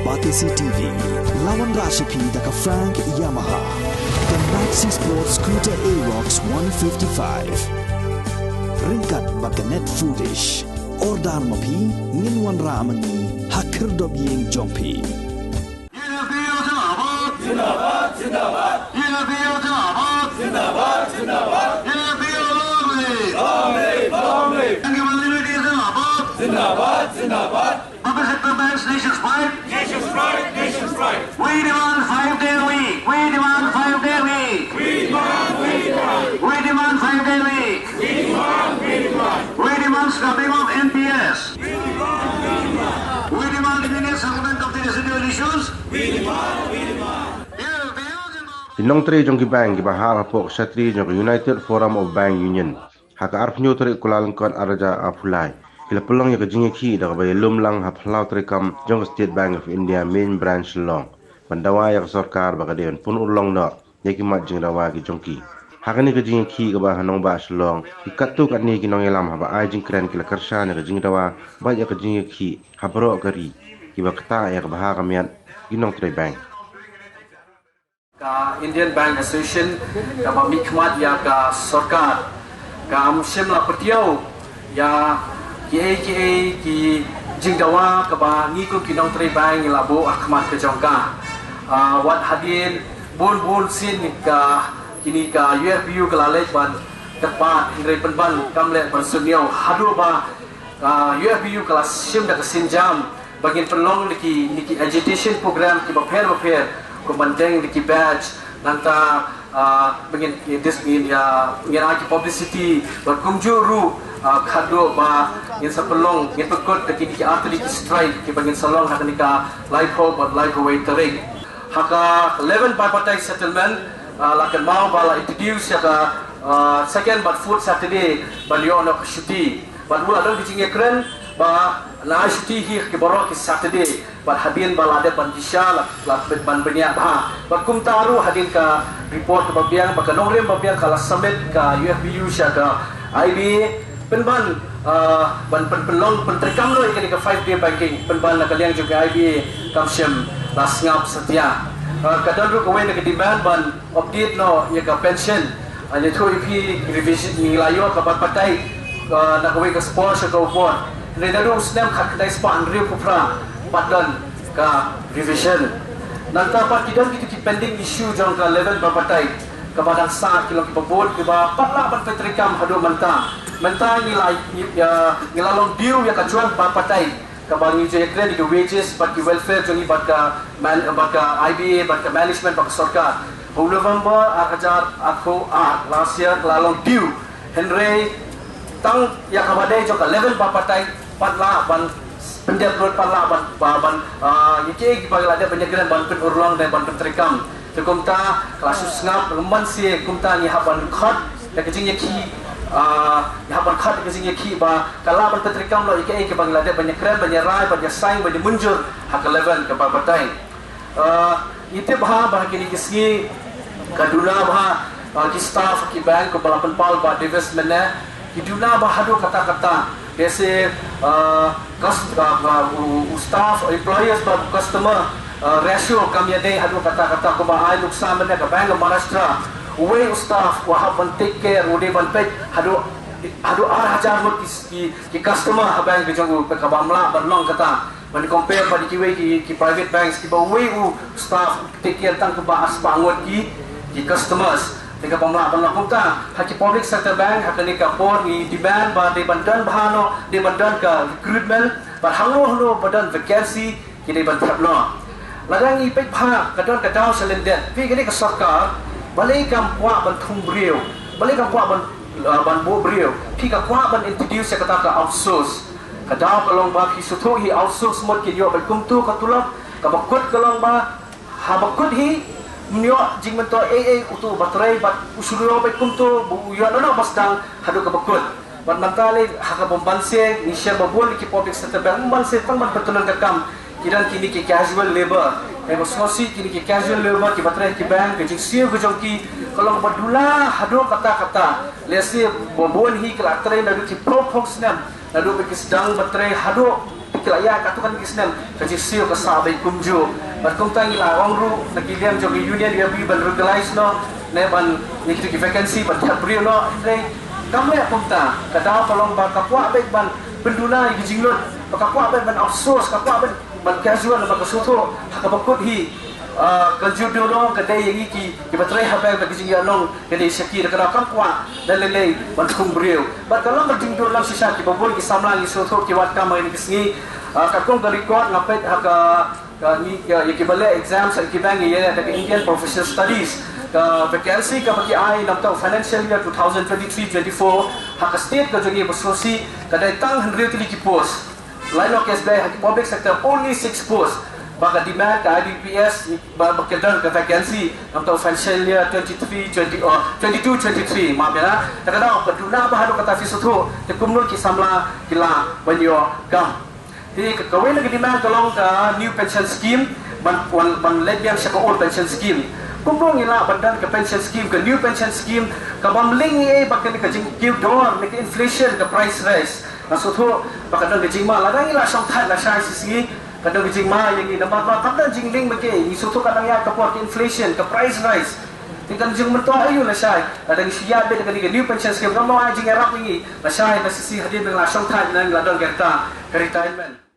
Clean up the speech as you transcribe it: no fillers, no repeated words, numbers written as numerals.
Batisi TV, lawan Rashipi daka Frank Yamaha, dan Maxi Sports Scooter Aerox 155. Ringkat baka net foodish, ordar mapi, nginwan ramani, hakir dobyeng jompi. Zindabad, Zindabad. Zindabad, Zindabad. Zindabad, Zindabad. Nation's pride. Nation's pride, nation's pride. We demand 5-day week. We demand 5-day week. We demand, we demand. We demand 5-day week. We demand, we demand. We demand scrapping of NPS. We demand, we demand. We demand immediate settlement of the residual issues. We demand, we demand. Inong tri jong bank ki bahar pok satri jong United Forum of Bank Union. Haka arf nyu tri kulalon kon araja apulai. Ila pelong ya kejingi ki dak bay lum lang hap halau tri kam jong State Bank of India main branch long. Bandawa ya sarkar baka deon pun ulong no yaki mat jing dawa ki jongki. Haka ni kejingi ki ka bah nong ba long. Ikatu kat ni ki nong elam haba ai jing kren kila kersha ni kejingi dawa ba ya kejingi ki habro kari. Ki ba kata ya ka bahar kamiat inong tri bank. Ka Indian Bank Association ka pamikmat ya ka sarkar ka musim la petiau ya ki jingdawa ka ba ngikut kinong tri bank la bo akhmat ke jongka wat hadin bun sin ka kini ka UFBU ka lalek ban tepat hingrai penban kamle ban sunyo hadu ba UFBU ka sim da ka sinjam bagin penlong niki agitation program ki ba pher kumandeng di badge nanta begin this ya ngira publicity berkumjuru khado ba in sapelong in pekot ki arteri ki strike ki bagin salong hakanika live hope or live way tering haka 11 bipartite settlement lakan mau bala introduce ya second but fourth Saturday balio no shuti but wala dong di kren ba na shuti hi ke borok Saturday ba hadin balade ban disha la ban benya ba kum taru hadin ka report ba biang ba kanongrim ba biang kala summit ka UFBU sha ka IB penban ban penlong penterkam lo ikani ka 5-day banking penban na kaliang juga IB kamsem lasngap setia kadang ru kowe na demand ban update no ya ka pension ani thoi pi revision ni layo ka patai na kowe ka sponsor ka board Redaru sedang khadai span riu kupra padan ka revision. Nanta pa kidang itu pending issue jong ka level bapatai ka badang sa kilong kipabot ki ba patla ban petrikam hadu menta nilai nilalong biu ya kajuan bapatai ka bangi je credit wages but ki welfare jong bat ka IBA bat ka management bat ka sarkar. November 2008 last year lalong biu Henry tang ya kabadai jong ka level bapatai patla ban pendeplot patla ban yike bagi ada penyegeran ban penurlang dan ban penterikam tekumta klasus ngap lemban si kumta ni haban khat ya kejing yaki haban khat kejing yaki ba kala ban penterikam lo yike bagi ada penyegeran penyerai penyesaing ban munjur hak level ke bapatai ite bah kini kisgi kaduna bah ki staff ki bank ke balapan pal ba divestment iduna bah hadu kata-kata जैसे staff employers but customer ratio kami ada hadu kata-kata ko ba ay nuksaman na ka Bank of Maharashtra way staff wa haban take care ode ban pay hadu 8000 mut ki customer habang ke jong ka bamla ban long kata ban compare pa di way ki private banks ki ba way staff take care tang ko ba aspangot ki customers Tika pamla pamla kumta haki public sector bank hakani ka por ni demand ba de bandan bahano de bandan ka recruitment ba halo badan vacancy kini ban thabno ladang i pek pha kadon ka daw salenden pi kini ka sarkar balai kam kwa ban thum brio balai kam kwa ban bo brio pi ka kwa ban introduce kata ka outsource ka daw kalong ba ki sutho hi outsource mod ki yo ba kumtu ka tulak ka bakut kalong ba ha bakut hi Nyo jing mento utu baterai bat usulio bat kumto bu yo no basdang hadu ka bakut bat mantale haka bombanse ni share babul ki public sector bank bombanse tang ban betulan ka kam kiran kini ki casual labor ebo sosi kini ki casual labor ki baterai ki bank ki jing sio gojong ki kalau badula hadu kata lesi babun hi kala trai nadu ki pro function nadu ki sedang baterai hadu kila ya katukan kisnem kajisio kasabai kumju berkong tangi la ongru nakiliam jogi union dia bi ban regularize no ne ban nikti vacancy ban April no dei kamu ya kumta kata tolong ba kapwa baik ban penduna gi jinglot kapwa baik ban outsource kapwa ban casual ba kasuto hakabakut hi kaljudo no kadai yang iki kibatrai habai bagi jingia long kadai syakir kada kapwa dalele ban kumbreu ba kalau berjingdo lang sisa ki babul ki samlang isoto ki wat kamai ni kisni kakong ka record ngapet haka ni ki bale exams ki bangi ya the Indian Professional Studies ka vacancy ka bagi ai nam tau financial year 2023-24 haka state ka jogi bososi kadai tang 100 ki post line of case by public sector only 6 posts baka demand ka IBPS bakal ka vacancy nam tau financial year 22-23 maaf ya takada ka duna bahalo kata fisutu te kumnul ki samla kila banyo gam di kawin lagi demand tolong ka new pension scheme ban lebiang sa old pension scheme kumrong ila bandan ka pension scheme ka new pension scheme ka bamling bakal ka jing give door make inflation ka price rise nasuto baka dan jing ma la ila song than la sai sisi kadang jing ma yang ni nama kadang jing ling make isuto kadang ya ka pot inflation ka price rise tinggal jing merto ayo la sai kadang siya be ka new pension scheme ka ma jing erap ni la sai na sisi hadir dengan song than nang la don gerta retirement